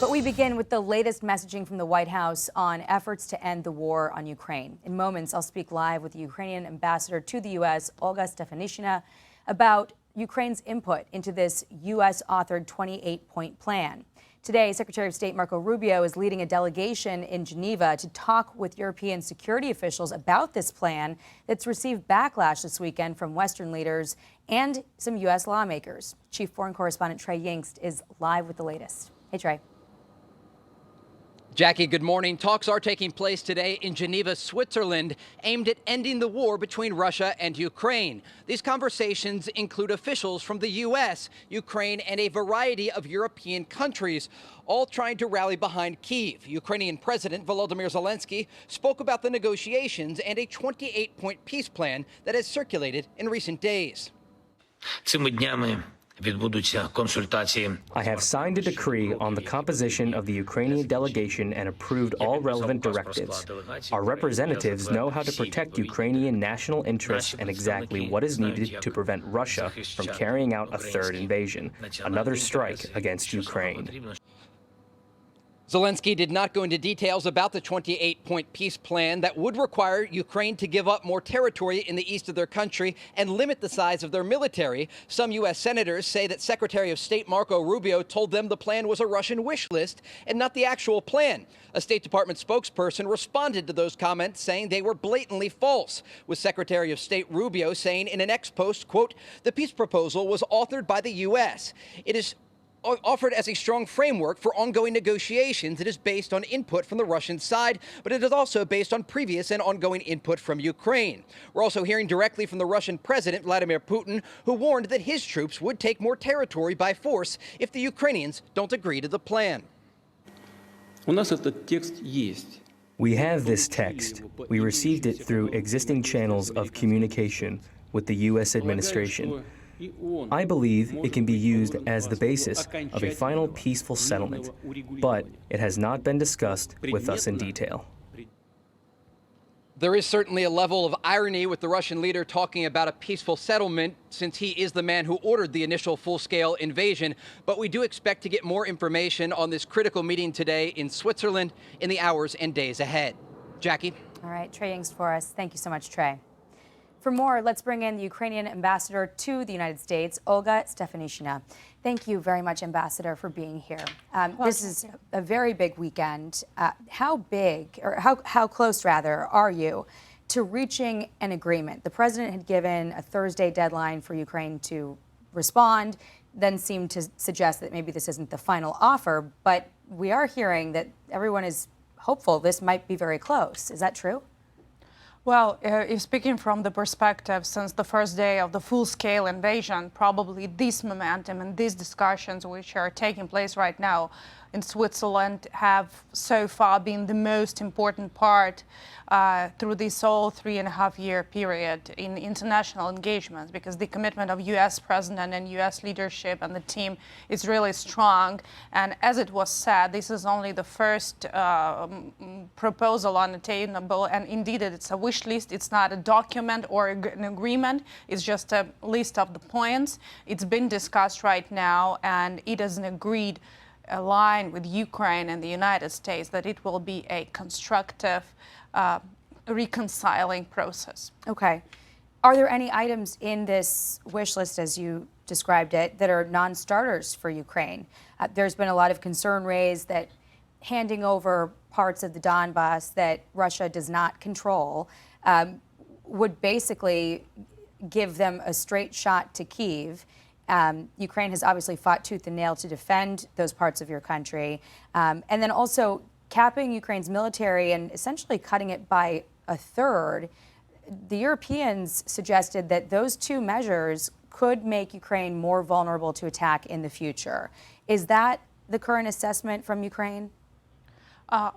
But we begin with the latest messaging from the White House on efforts to end the war on Ukraine. In moments, I'll speak live with the Ukrainian ambassador to the U.S., Olga Stefanishyna, about Ukraine's input into this U.S.-authored 28-point plan. Today, Secretary of State Marco Rubio is leading a delegation in Geneva to talk with European security officials about this plan that's received backlash this weekend from Western leaders and some U.S. lawmakers. Chief Foreign Correspondent Trey Yingst is live with the latest. Hey, Trey. Jackie, good morning. Talks are taking place today in Geneva, Switzerland, aimed at ending the war between Russia and Ukraine. These conversations include officials from the U.S., Ukraine, and a variety of European countries, all trying to rally behind Kyiv. Ukrainian President Volodymyr Zelensky spoke about the negotiations and a 28-point peace plan that has circulated in recent days. I have signed a decree on the composition of the Ukrainian delegation and approved all relevant directives. Our representatives know how to protect Ukrainian national interests and exactly what is needed to prevent Russia from carrying out a third invasion, another strike against Ukraine. Zelensky did not go into details about the 28-point peace plan that would require Ukraine to give up more territory in the east of their country and limit the size of their military. Some U.S. senators say that Secretary of State Marco Rubio told them the plan was a Russian wish list and not the actual plan. A State Department spokesperson responded to those comments, saying they were blatantly false, with Secretary of State Rubio saying in an X post, quote, "The peace proposal was authored by the U.S. It is offered as a strong framework for ongoing negotiations. It is based on input from the Russian side, but it is also based on previous and ongoing input from Ukraine." We're also hearing directly from the Russian President, Vladimir Putin, who warned that his troops would take more territory by force if the Ukrainians don't agree to the plan. We have this text. We received it through existing channels of communication with the U.S. administration. I believe it can be used as the basis of a final peaceful settlement, but it has not been discussed with us in detail. There is certainly a level of irony with the Russian leader talking about a peaceful settlement, since he is the man who ordered the initial full-scale invasion. But we do expect to get more information on this critical meeting today in Switzerland in the hours and days ahead. Jackie? All right, Trey Yingst for us. Thank you so much, Trey. For more, let's bring in the Ukrainian ambassador to the United States, Olga Stefanishyna. Thank you very much, Ambassador, for being here. This is a very big weekend. How big, or how close, rather, are you to reaching an agreement? The president had given a Thursday deadline for Ukraine to respond, then seemed to suggest that maybe this isn't the final offer, but we are hearing that everyone is hopeful this might be very close. Is that true? Well, if speaking from the perspective since the first day of the full-scale invasion, probably this momentum and these discussions which are taking place right now in Switzerland have so far been the most important part through this whole 3.5-year period in international engagements, because the commitment of U.S. President and U.S. leadership and the team is really strong. And as it was said, this is only the first proposal on the table, and indeed it's a wish list. It's not a document or an agreement. It's just a list of the points. It's been discussed right now, and it is an agreed line with Ukraine and the United States that it will be a constructive reconciling process. Okay. Are there any items in this wish list, as you described it, that are non-starters for Ukraine? There's been a lot of concern raised that handing over parts of the Donbass that Russia does not control would basically give them a straight shot to Kyiv. Ukraine has obviously fought tooth and nail to defend those parts of your country. And then also capping Ukraine's military and essentially cutting it by a third. The Europeans suggested that those two measures could make Ukraine more vulnerable to attack in the future. Is that the current assessment from Ukraine?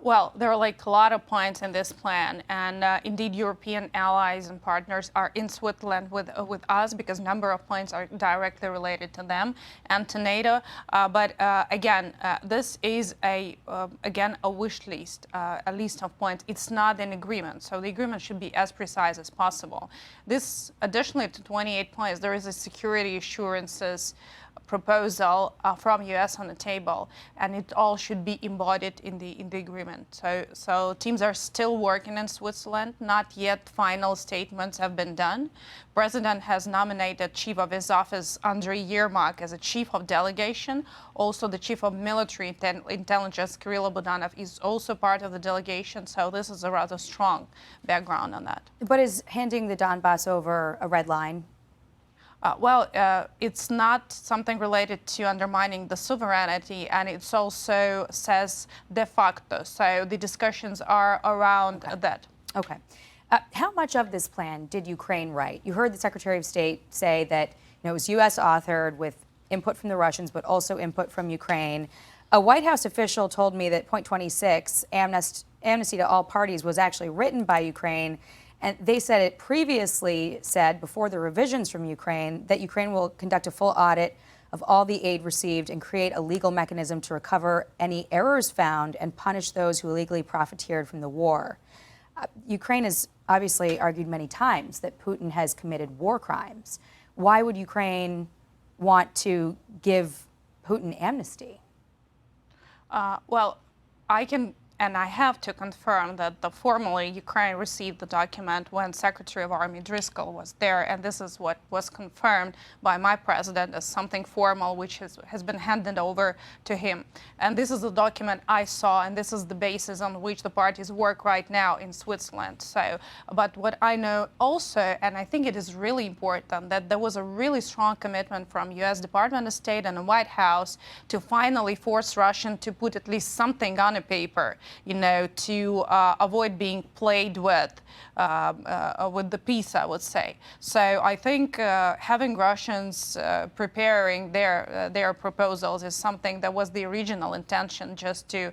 Well, there are like a lot of points in this plan, and indeed European allies and partners are in Switzerland with us, because a number of points are directly related to them and to NATO. But again, this is again a wish list, a list of points. It's not an agreement, so the agreement should be as precise as possible. This, additionally to 28 points, there is a security assurances proposal from U.S. on the table, and it all should be embodied in the agreement. So teams are still working in Switzerland. Not yet final statements have been done. President has nominated Chief of his office Andrei Yermak as a Chief of Delegation. Also, the Chief of Military Intelligence Kirill Budanov is also part of the delegation. So this is a rather strong background on that. But is handing the Donbass over a red line? It's not something related to undermining the sovereignty, and it also says de facto. So the discussions are around that. Okay. How much of this plan did Ukraine write? You heard the Secretary of State say that it was U.S. authored with input from the Russians, but also input from Ukraine. A White House official told me that point 26, amnesty to all parties, was actually written by Ukraine. And they said it previously said, before the revisions from Ukraine, that Ukraine will conduct a full audit of all the aid received and create a legal mechanism to recover any errors found and punish those who illegally profiteered from the war. Ukraine has obviously argued many times that Putin has committed war crimes. Why would Ukraine want to give Putin amnesty? I can, and I have to confirm that formally Ukraine received the document when Secretary of Army Driscoll was there, and this is what was confirmed by my president as something formal which has been handed over to him. And this is the document I saw, and this is the basis on which the parties work right now in Switzerland. So, but what I know also, and I think it is really important, that there was a really strong commitment from U.S. Department of State and the White House to finally force Russia to put at least something on a paper, to avoid being played with the peace, I would say. So I think having Russians preparing their proposals is something that was the original intention, just to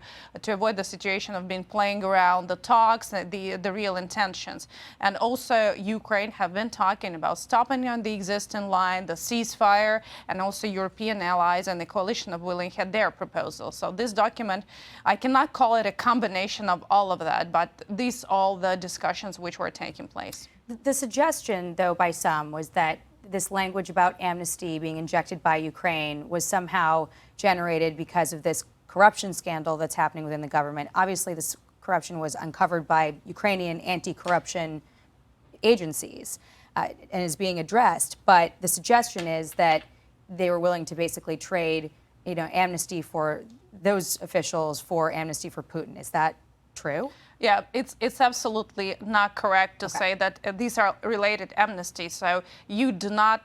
avoid the situation of being playing around the talks, the real intentions. And also Ukraine have been talking about stopping on the existing line, the ceasefire, and also European allies and the coalition of willing had their proposals. So this document, I cannot call it a combination of all of that, but these all the discussions which were taking place. The suggestion, though, by some was that this language about amnesty being injected by Ukraine was somehow generated because of this corruption scandal that's happening within the government. Obviously, this corruption was uncovered by Ukrainian anti-corruption agencies and is being addressed. But the suggestion is that they were willing to basically trade, amnesty for those officials for amnesty for Putin. Is that true? Yeah, it's absolutely not correct to say that these are related amnesties. So you do not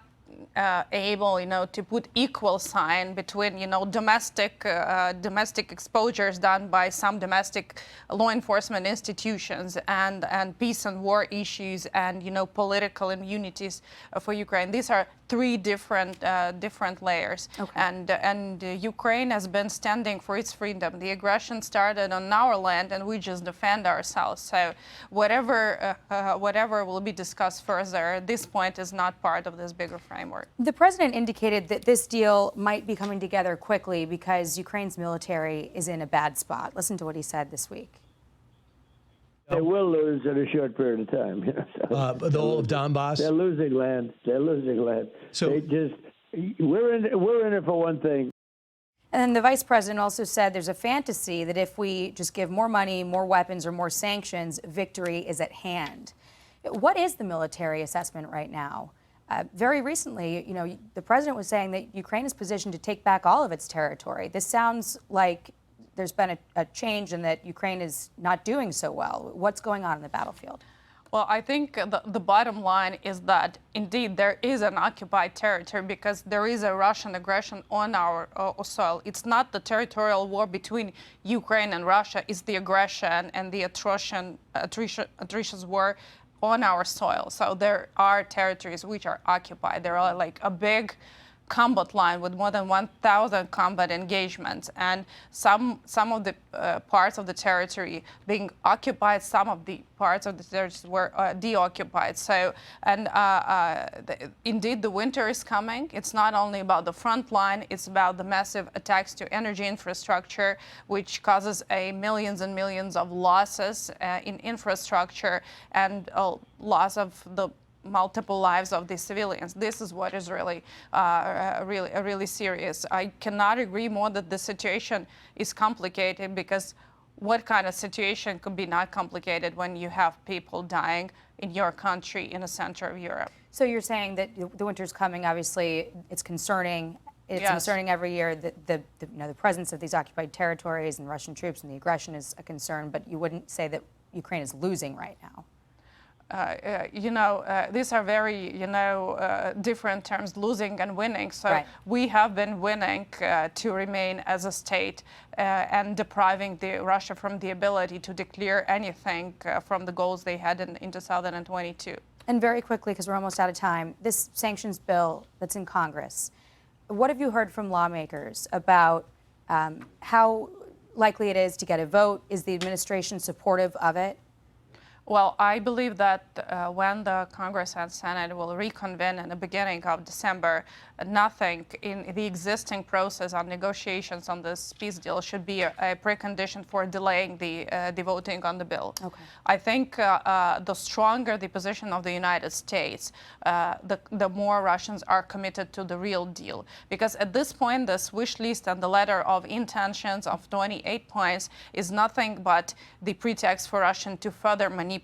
able, to put equal sign between, domestic exposures done by some domestic law enforcement institutions and peace and war issues and, political immunities for Ukraine. These are three different layers. And Ukraine has been standing for its freedom. The aggression started on our land, and we just defend ourselves. So whatever will be discussed further, at this point is not part of this bigger framework. The president indicated that this deal might be coming together quickly because Ukraine's military is in a bad spot. Listen to what he said this week. They will lose in a short period of time. The whole of Donbass? They're losing land. So we're in it for one thing. And then the vice president also said there's a fantasy that if we just give more money, more weapons, or more sanctions, victory is at hand. What is the military assessment right now? Very recently, the president was saying that Ukraine is positioned to take back all of its territory. This sounds like there's been a change and that Ukraine is not doing so well. What's going on in the battlefield? Well, I think the bottom line is that indeed there is an occupied territory because there is a Russian aggression on our soil. It's not the territorial war between Ukraine and Russia, it's the aggression and the atrocious war on our soil. So there are territories which are occupied. There are like a big combat line with more than 1,000 combat engagements, and some of the parts of the territory being occupied, some of the parts of the territory were deoccupied. So, and indeed the winter is coming. It's not only about the front line, it's about the massive attacks to energy infrastructure, which causes millions and millions of losses in infrastructure and loss of the multiple lives of the civilians. This is what is really serious. I cannot agree more that the situation is complicated, because what kind of situation could be not complicated when you have people dying in your country in the center of Europe? So you're saying that the winter's coming. Obviously, it's concerning. It's concerning every year that the presence of these occupied territories and Russian troops and the aggression is a concern. But you wouldn't say that Ukraine is losing right now. These are very, different terms, losing and winning. So right. We have been winning to remain as a state and depriving Russia from the ability to declare anything from the goals they had in 2022. And very quickly, because we're almost out of time, this sanctions bill that's in Congress, what have you heard from lawmakers about how likely it is to get a vote? Is the administration supportive of it? Well, I believe that when the Congress and Senate will reconvene in the beginning of December, nothing in the existing process on negotiations on this peace deal should be a precondition for delaying the voting on the bill. Okay. I think the stronger the position of the United States, the more Russians are committed to the real deal. Because at this point, this wish list and the letter of intentions of 28 points is nothing but the pretext for Russia to further manipulate,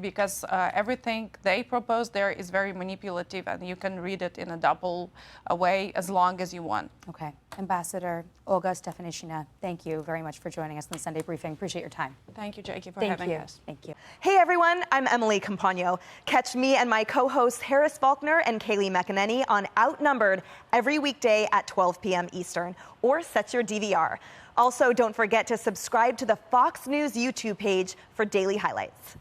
because everything they propose there is very manipulative, and you can read it in a double way as long as you want. Okay. Ambassador Olga Stefanishyna, thank you very much for joining us in the Sunday briefing. Appreciate your time. Thank you, Jackie, for having us. Thank you. Hey, everyone. I'm Emily Campagno. Catch me and my co-hosts Harris Faulkner and Kaylee McEnany on Outnumbered every weekday at 12 p.m. Eastern, or set your DVR. Also, don't forget to subscribe to the Fox News YouTube page for daily highlights.